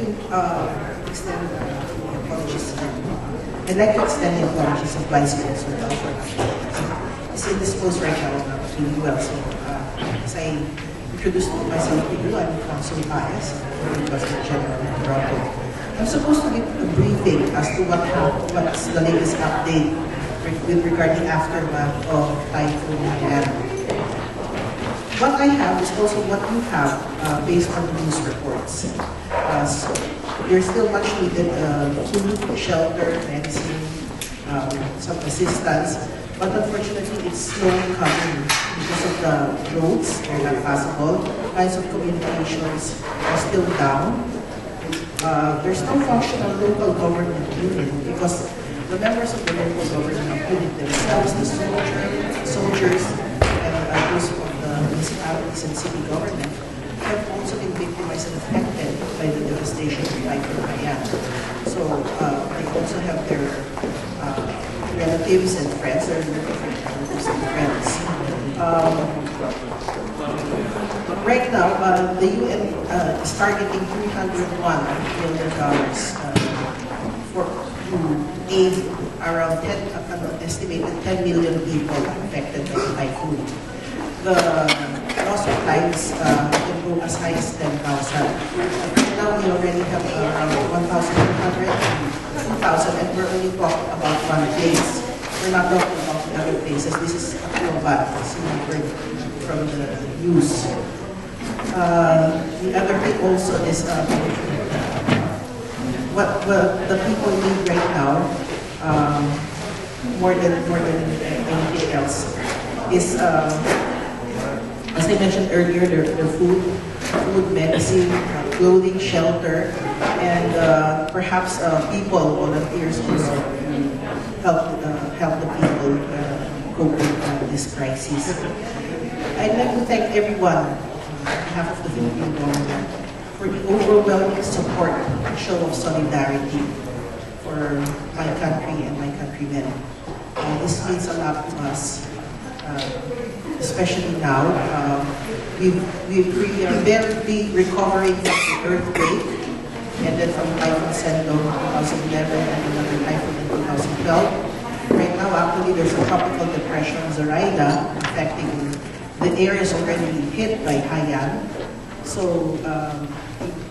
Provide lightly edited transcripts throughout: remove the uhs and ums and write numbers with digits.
extend apologies. I'd like to extend the apologies of Vice Consul It's indisposed right now, really well. So, as I introduced myself to you, I'm Consul Paez, Consul General in Toronto. I'm supposed to give a briefing as to what's the latest update with regard to the aftermath of Typhoon Yolanda. What I have is also what you have based on the news reports. So there's still much needed food, shelter, medicine, some assistance, but unfortunately it's slowly coming because of the roads, they're not passable, lines of communications are still down. There's no functional local government unit because the members of the local government unit themselves, the soldiers, and those of the municipalities and city government have also been victimized and affected by the devastation of Typhoon Yolanda. So they also have their relatives and friends, their relatives and friends. Right now, the UN is targeting $301 million to aid around an estimated 10 million people affected by the typhoon. The loss of lives can go as high as 10,000. Right now, we already have around 1,200 and 2,000, and we're only talking about one place. We're not talking about the other places. This is a bad, as you heard from the news. The other thing also is what the people need right now, more than anything else, is as I mentioned earlier, their food, medicine, clothing, shelter, and perhaps people, volunteers also help the people cope with this crisis. I'd like to thank everyone on behalf of the Philippine government for the overwhelming support and show of solidarity for my country and my countrymen. This means a lot to us, especially now. We are barely recovering from the earthquake, and then from Typhoon Sendong in 2011 and another typhoon in 2012. Right now, actually, there's a tropical depression, Zoraida, affecting the areas already hit by Haiyan. So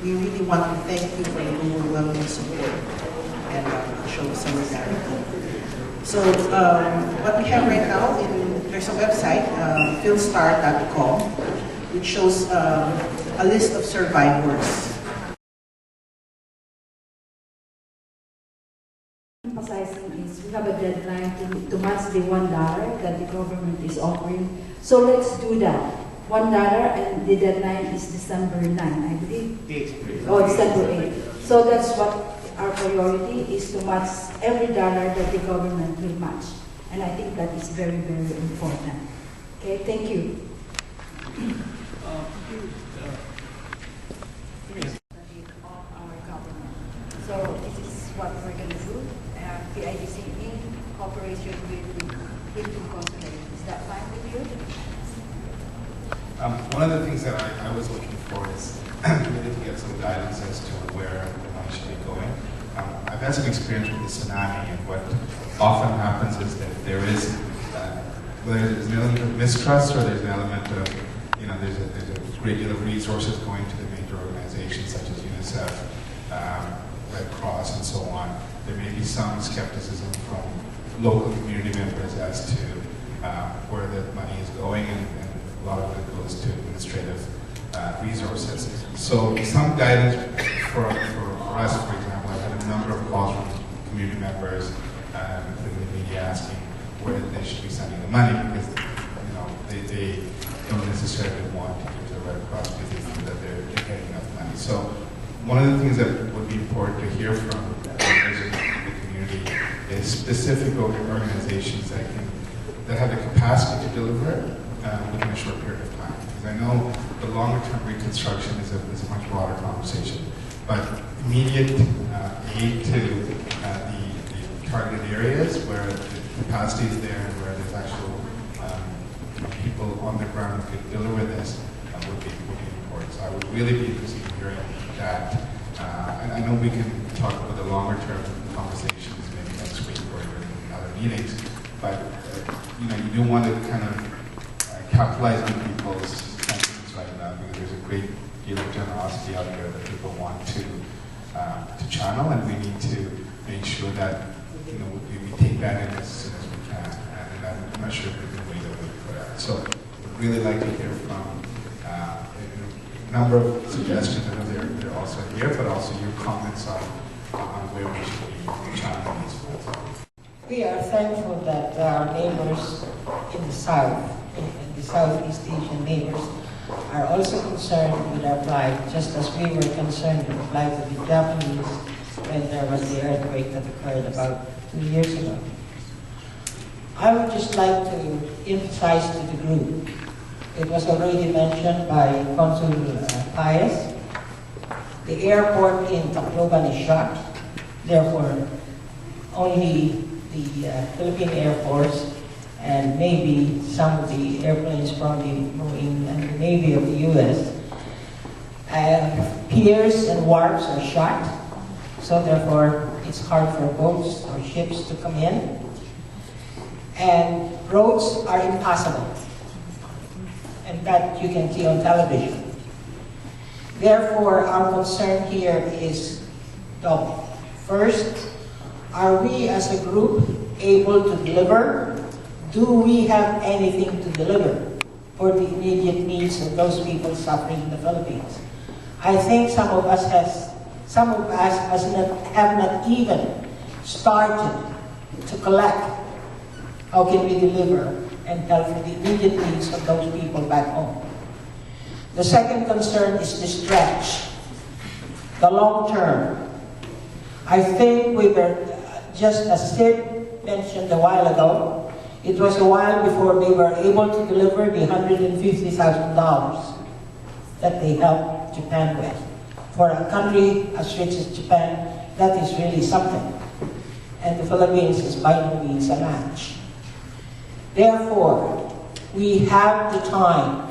we really want to thank you for the overwhelming support and show of solidarity. So what we have right now, there's a website, philstar.com, which shows a list of survivors. Emphasizing is we have a deadline to match the $1 that the government is offering. So let's do that. $1 and the deadline is December 9, I believe. Oh, December 8. So that's what our priority is, to match every dollar that the government will match. And I think that is very, very important. Okay, thank you. Our government. So this is what we're going to do. PIDC in cooperation with Philippine Consulate. Is that fine with you? One of the things that I was looking for is really to get some guidance as to where the money should be going. I've had some experience with the tsunami, and what often happens is that there is, whether there's an element of mistrust or there's an element of, there's a great deal of resources going to the major organizations such as UNICEF, Red Cross, and so on. There may be some skepticism from local community members as to where the money is going, and a lot of it goes to administrative resources. So some guidance for us, for example, I've had a number of calls from community members, including the media, asking where they should be sending the money, because they don't necessarily want to give to the Red Cross because they think that they're getting enough money. So one of the things that would be important to hear from members of the community is specific organizations that have the capacity to deliver within a short period of time. Because I know the longer-term reconstruction is a much broader conversation, but immediate aid to the targeted areas where the capacity is there and where there's actual people on the ground who could deliver this would be important. So I would really be interested in hearing that. and I know we can talk about the longer term conversations maybe next week or in other meetings, but you know, you do want to kind of capitalize on people's sentiments right now, because there's a great deal of generosity out there that people want to channel, and we need to make sure that, you know, we take that in as soon as we can, and I'm not sure if we can wait a week for that. So we'd really like to hear from a number of suggestions. I know they're also here, but also your comments on where we should be channeling these funds. We are thankful that our neighbors in the South, in the Southeast Asian neighbors, are also concerned with our plight, just as we were concerned with the plight of the Japanese when there was the earthquake that occurred about 2 years ago. I would just like to emphasize to the group, it was already mentioned by Consul Paez, the airport in Tacloban is shut, therefore only the Philippine Air Force and maybe some of the airplanes from the Marine and the Navy of the U.S. Piers and wharves are shut, so therefore it's hard for boats or ships to come in. And roads are impassable, and that you can see on television. Therefore, our concern here is double. First, are we as a group able to deliver? Do we have anything to deliver for the immediate needs of those people suffering in the Philippines? I think some of us have not even started to collect. How can we deliver and help for the immediate needs of those people back home? The second concern is the stretch, the long term. I think we were, just as Sid mentioned a while ago, it was a while before they were able to deliver the $150,000 that they helped Japan with. For a country as rich as Japan, that is really something. And the Philippines is by no means a match. Therefore, we have the time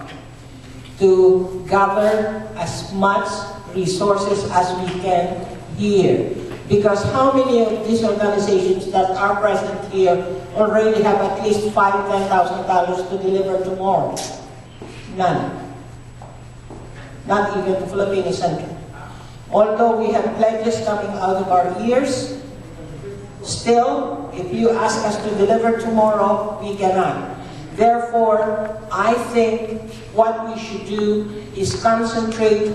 to gather as much resources as we can here. Because how many of these organizations that are present here already have at least $5,000–$10,000 to deliver tomorrow? None. Not even the Filipino Centre. Although we have pledges coming out of our ears, still, if you ask us to deliver tomorrow, we cannot. Therefore, I think what we should do is concentrate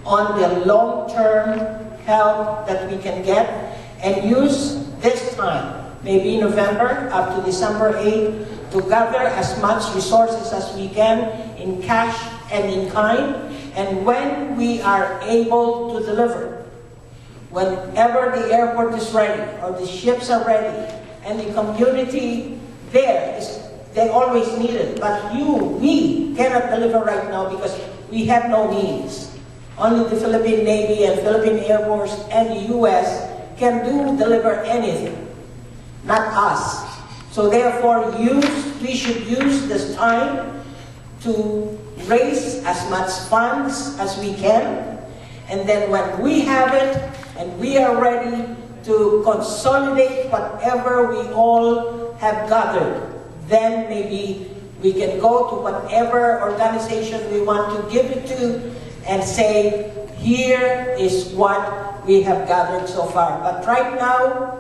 on the long-term help that we can get and use this time, maybe November up to December 8, to gather as much resources as we can in cash and in kind. And when we are able to deliver, whenever the airport is ready or the ships are ready and the community there is, they always need it. But we cannot deliver right now because we have no means. Only the Philippine Navy and Philippine Air Force and the U.S. can deliver anything, not us. So therefore, we should use this time to raise as much funds as we can, and then when we have it and we are ready to consolidate whatever we all have gathered, then maybe we can go to whatever organization we want to give it to and say, here is what we have gathered so far. But right now,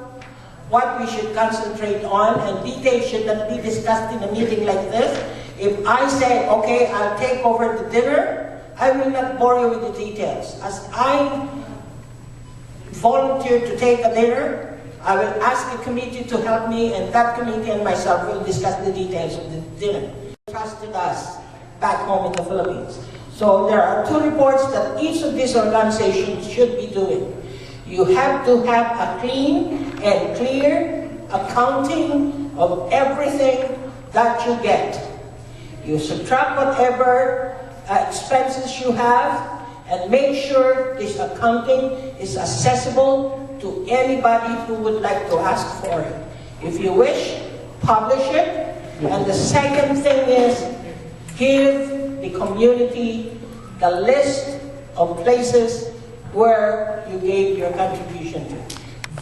what we should concentrate on, and details should not be discussed in a meeting like this. If I say, okay, I'll take over the dinner, I will not bore you with the details. As I volunteered to take a dinner, I will ask the committee to help me, and that committee and myself will discuss the details of the dinner. Trusted us back home in the Philippines. So there are 2 reports that each of these organizations should be doing. You have to have a clean and clear accounting of everything that you get. You subtract whatever expenses you have and make sure this accounting is accessible to anybody who would like to ask for it. If you wish, publish it. And the second thing is give the community the list of places where you gave your contribution to.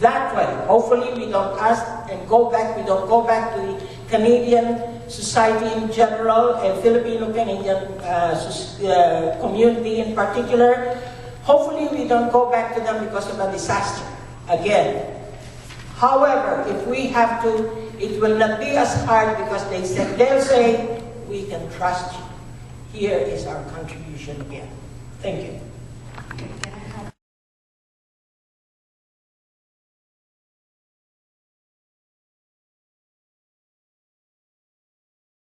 That way, hopefully we don't ask and go back, we don't go back to the Canadian society in general and Filipino-Canadian community in particular. Hopefully we don't go back to them because of a disaster again. However, if we have to, it will not be as hard because they'll say, we can trust you. Here is our contribution again. Thank you.